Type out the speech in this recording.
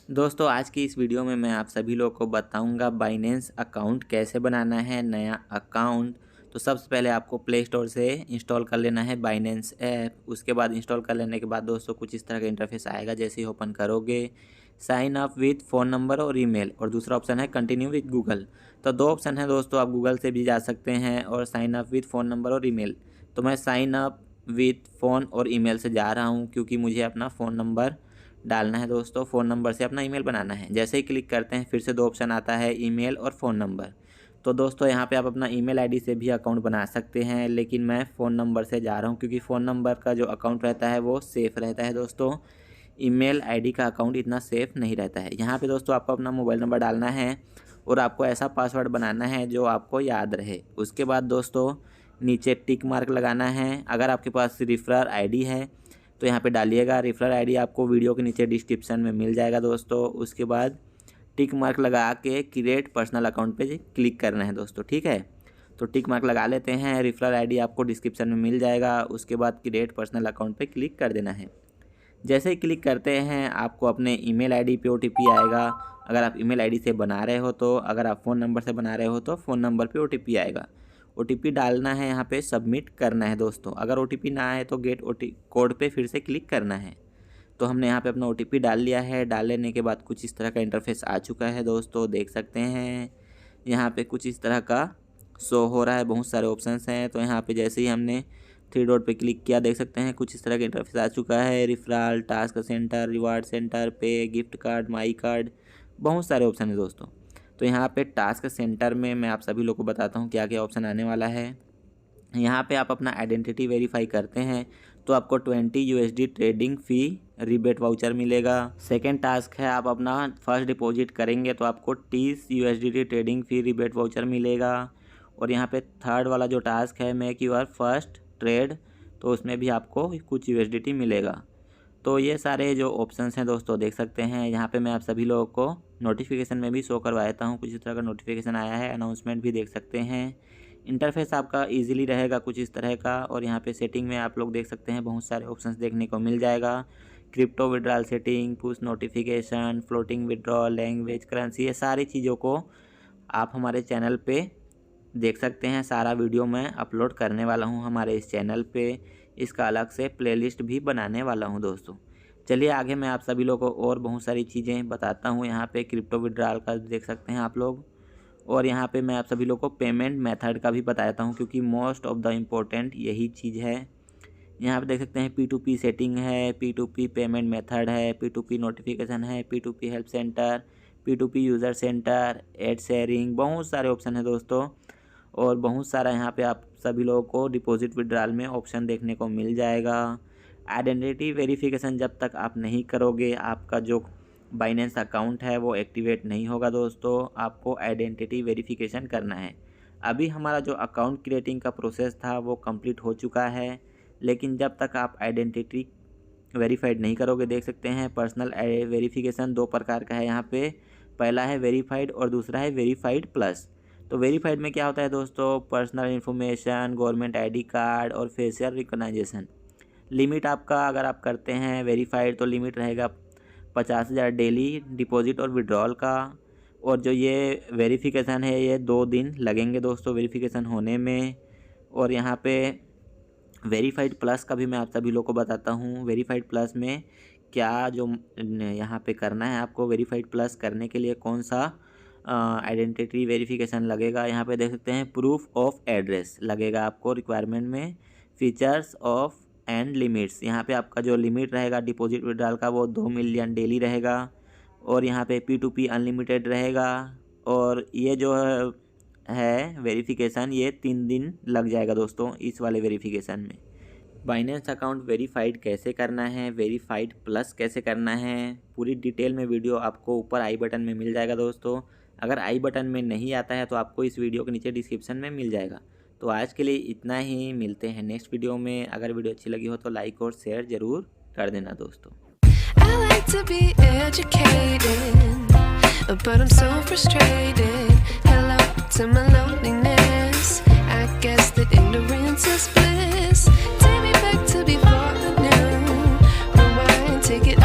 दोस्तों आज की इस वीडियो में मैं आप सभी लोगों को बताऊंगा बाइनेंस अकाउंट कैसे बनाना है नया अकाउंट। तो सबसे पहले आपको प्ले स्टोर से इंस्टॉल कर लेना है बाइनेंस ऐप। उसके बाद इंस्टॉल कर लेने के बाद दोस्तों कुछ इस तरह का इंटरफेस आएगा। जैसे ही ओपन करोगे sign up with phone number और ईमेल, और दूसरा ऑप्शन है कंटिन्यू विथ गूगल। तो दो ऑप्शन है दोस्तों, आप गूगल से भी जा सकते हैं और sign up with phone number और ईमेल। तो मैं साइन अप विथ फ़ोन और ईमेल से जा रहा हूँ क्योंकि मुझे अपना फ़ोन नंबर डालना है दोस्तों। फ़ोन नंबर से अपना ईमेल बनाना है। जैसे ही क्लिक करते हैं फिर से दो ऑप्शन आता है, ईमेल और फ़ोन नंबर। तो दोस्तों यहाँ पे आप अपना ईमेल आईडी से भी अकाउंट बना सकते हैं, लेकिन मैं फ़ोन नंबर से जा रहा हूँ क्योंकि फ़ोन नंबर का जो अकाउंट रहता है वो सेफ़ रहता है दोस्तों। ईमेल आईडी का अकाउंट इतना सेफ़ नहीं रहता है। यहाँ पे दोस्तों आपको अपना मोबाइल नंबर डालना है और आपको ऐसा पासवर्ड बनाना है जो आपको याद रहे। उसके बाद दोस्तों नीचे टिक मार्क लगाना है। अगर आपके पास रेफरर आईडी है तो यहाँ पे डालिएगा। रेफरल आईडी आपको वीडियो के नीचे डिस्क्रिप्शन में मिल जाएगा दोस्तों। उसके बाद टिक मार्क लगा के क्रिएट पर्सनल अकाउंट पे क्लिक करना है दोस्तों, ठीक है। तो टिक मार्क लगा लेते हैं। रेफरल आईडी आपको डिस्क्रिप्शन में मिल जाएगा। उसके बाद क्रिएट पर्सनल अकाउंट पे क्लिक कर देना है। जैसे ही क्लिक करते हैं आपको अपने ईमेल आईडी पे ओटीपी आएगा। अगर आप ईमेल आईडी से बना रहे हो तो, अगर आप फ़ोन नंबर से बना रहे हो तो फ़ोन नंबर पे ओटीपी आएगा। ओटीपी डालना है, यहाँ पे सबमिट करना है दोस्तों। अगर ओटीपी ना आए तो गेट कोड पे फिर से क्लिक करना है। तो हमने यहाँ पे अपना ओटीपी डाल लिया है। डाल लेने के बाद कुछ इस तरह का इंटरफेस आ चुका है दोस्तों, देख सकते हैं। यहाँ पे कुछ इस तरह का शो हो रहा है, बहुत सारे ऑप्शंस हैं। तो यहाँ पे जैसे ही हमने थ्री डॉट पे क्लिक किया देख सकते हैं कुछ इस तरह का इंटरफेस आ चुका है। Referral, task centre, reward centre, पे, गिफ्ट कार्ड, माई कार्ड, बहुत सारे ऑप्शन है दोस्तों। तो यहाँ पे टास्क सेंटर में मैं आप सभी लोगों को बताता हूँ क्या क्या ऑप्शन आने वाला है। यहाँ पे आप अपना आइडेंटिटी वेरीफाई करते हैं तो आपको 20 USD ट्रेडिंग फ़ी रिबेट वाउचर मिलेगा। सेकेंड टास्क है, आप अपना फर्स्ट डिपॉजिट करेंगे तो आपको 30 USD ट्रेडिंग फ़ी रिबेट वाउचर मिलेगा। और यहाँ पे थर्ड वाला जो टास्क है, मेक यूर फर्स्ट ट्रेड, तो उसमें भी आपको कुछ USDT मिलेगा। तो ये सारे जो ऑप्शंस हैं दोस्तों देख सकते हैं। यहाँ पे मैं आप सभी लोगों को नोटिफिकेशन में भी शो करवा देता हूँ। कुछ इस तरह का नोटिफिकेशन आया है, अनाउंसमेंट भी देख सकते हैं। इंटरफेस आपका इजीली रहेगा कुछ इस तरह का। और यहाँ पे सेटिंग में आप लोग देख सकते हैं बहुत सारे ऑप्शंस देखने को मिल जाएगा। Crypto withdrawal setting, push notification, floating withdrawal, language, currency, ये सारी चीज़ों को आप हमारे चैनल पे देख सकते हैं। सारा वीडियो मैं अपलोड करने वाला हूँ हमारे इस चैनल पे। इसका अलग से प्लेलिस्ट भी बनाने वाला हूँ दोस्तों। चलिए आगे मैं आप सभी लोगों को और बहुत सारी चीज़ें बताता हूँ। यहाँ पे क्रिप्टो विड्रॉल का देख सकते हैं आप लोग। और यहाँ पे मैं आप सभी लोगों को पेमेंट मेथड का भी बताता हूँ क्योंकि मोस्ट ऑफ द इम्पोर्टेंट यही चीज़ है। यहाँ पे देख सकते हैं P2P सेटिंग है, P2P पेमेंट मेथड है, P2P नोटिफिकेशन है, P2P help center, P2P user center, ad sharing, बहुत सारे ऑप्शन है दोस्तों। और बहुत सारा यहाँ पे आप सभी लोगों को डिपॉजिट विड्रॉल में ऑप्शन देखने को मिल जाएगा। आइडेंटिटी वेरिफिकेशन जब तक आप नहीं करोगे आपका जो बाइनेंस अकाउंट है वो एक्टिवेट नहीं होगा दोस्तों। आपको आइडेंटिटी वेरिफिकेशन करना है। अभी हमारा जो अकाउंट क्रिएटिंग का प्रोसेस था वो कंप्लीट हो चुका है, लेकिन जब तक आप आइडेंटिटी वेरीफाइड नहीं करोगे, देख सकते हैं पर्सनल वेरिफिकेशन दो प्रकार का है यहाँ पे। पहला है वेरीफाइड और दूसरा है वेरीफाइड प्लस। तो वेरीफाइड में क्या होता है दोस्तों, personal information, government ID card और फेशियल रिकॉग्नाइजेशन। लिमिट आपका अगर आप करते हैं वेरीफाइड तो लिमिट रहेगा 50,000 डेली डिपॉजिट और विड्रॉल का। और जो ये वेरिफिकेशन है ये 2 दिन लगेंगे दोस्तों वेरिफिकेशन होने में। और यहाँ पे वेरीफाइड प्लस का भी मैं आप सभी लोगों को बताता हूँ। वेरीफाइड प्लस में क्या जो यहाँ पे करना है आपको, वेरीफाइड प्लस करने के लिए कौन सा आइडेंटिटी वेरिफिकेशन लगेगा। यहाँ पे देख सकते हैं प्रूफ ऑफ एड्रेस लगेगा आपको रिक्वायरमेंट में। फीचर्स ऑफ एंड लिमिट्स, यहाँ पे आपका जो लिमिट रहेगा डिपॉजिट विड्रॉल का वो 2 मिलियन डेली रहेगा। और यहाँ पे P2P अनलिमिटेड रहेगा। और ये जो है वेरिफिकेशन ये 3 दिन लग जाएगा दोस्तों इस वाले वेरिफिकेशन में। बाइनेंस अकाउंट वेरीफाइड कैसे करना है, वेरीफाइड प्लस कैसे करना है, पूरी डिटेल में वीडियो आपको ऊपर आई बटन में मिल जाएगा दोस्तों। अगर आई बटन में नहीं आता है तो आपको इस वीडियो के नीचे डिस्क्रिप्शन में मिल जाएगा। तो आज के लिए इतना ही, मिलते हैं नेक्स्ट वीडियो में। अगर वीडियो अच्छी लगी हो तो लाइक और शेयर ज़रूर कर देना दोस्तों। I like to be educated, but I'm so frustrated. Hello to my loneliness. I guess that ignorance is bliss. Take me back to before I knew. Rewind, take it